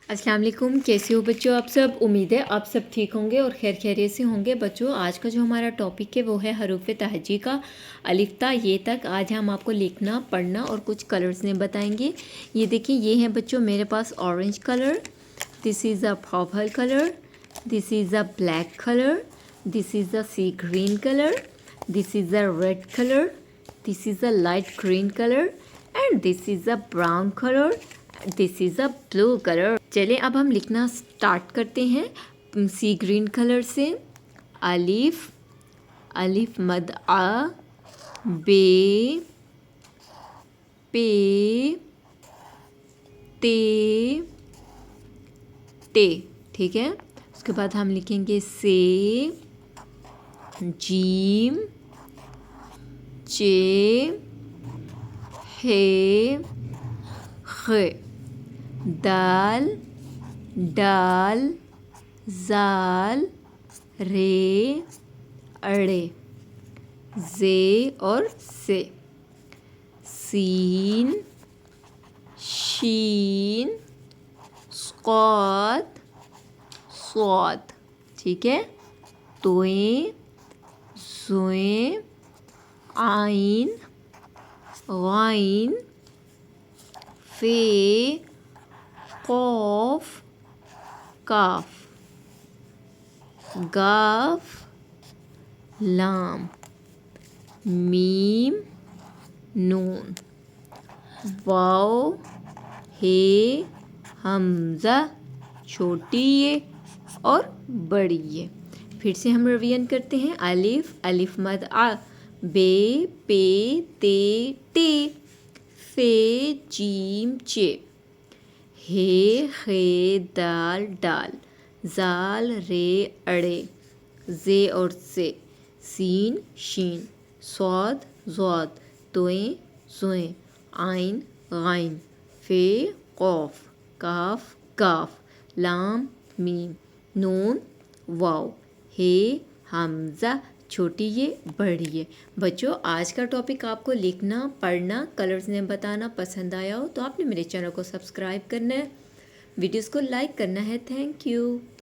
अस्सलाम वालेकुम। कैसे हो बच्चों आप सब? उम्मीद है आप सब ठीक होंगे और खैर खैरियत से होंगे। बच्चों आज का जो हमारा टॉपिक है वो है हरूफ तहजी का अलिफ ता ये तक। आज हम आपको लिखना पढ़ना और कुछ कलर्स ने बताएंगे। ये देखिए, ये है बच्चों मेरे पास orange colour, this is a purple colour, this is a black colour, this is a sea green colour, this is a red colour, this is a light green colour and this is a brown colour, this is a blue colour. चलिए अब हम लिखना start करते हैं सी green colour से। अलिफ, अलिफ मद आ, बे, पे, ते, ठीक है। उसके बाद हम लिखेंगे से, जीम, चे, हे, खे, दाल, डाल, जाल, रे, अड़े, जे और से, सीन, शीन, स्क़ाद, स्वाद, ठीक है। तोएं, ज़ोएं, आइन, गाइन, फे, क़ाफ, काफ, गाफ, लाम, मीम, नून, वाव, हे, हमज़ा, छोटी ये और बड़ी ये। फिर से हम रिवीजन करते हैं। अलिफ, अलिफ मद आ, बे, पे, ते, फे, जीम, चे, हे, दाल, डाल, जाल, रे, अड़े, जे और से, सीन, शीन, स्वाद, ज़ाद, तोएं, ज़ोएं, आइन, गाइन, फे, क़ाफ, काफ, गाफ, लाम, मीम, नून, वाव, हे, हमज़ा, छोटी ये बड़ी ये। बच्चों आज का टॉपिक आपको लिखना पढ़ना कलर्स ने बताना पसंद आया हो तो आपने मेरे चैनल को सब्सक्राइब करना है, वीडियोस को लाइक करना है। Thank you.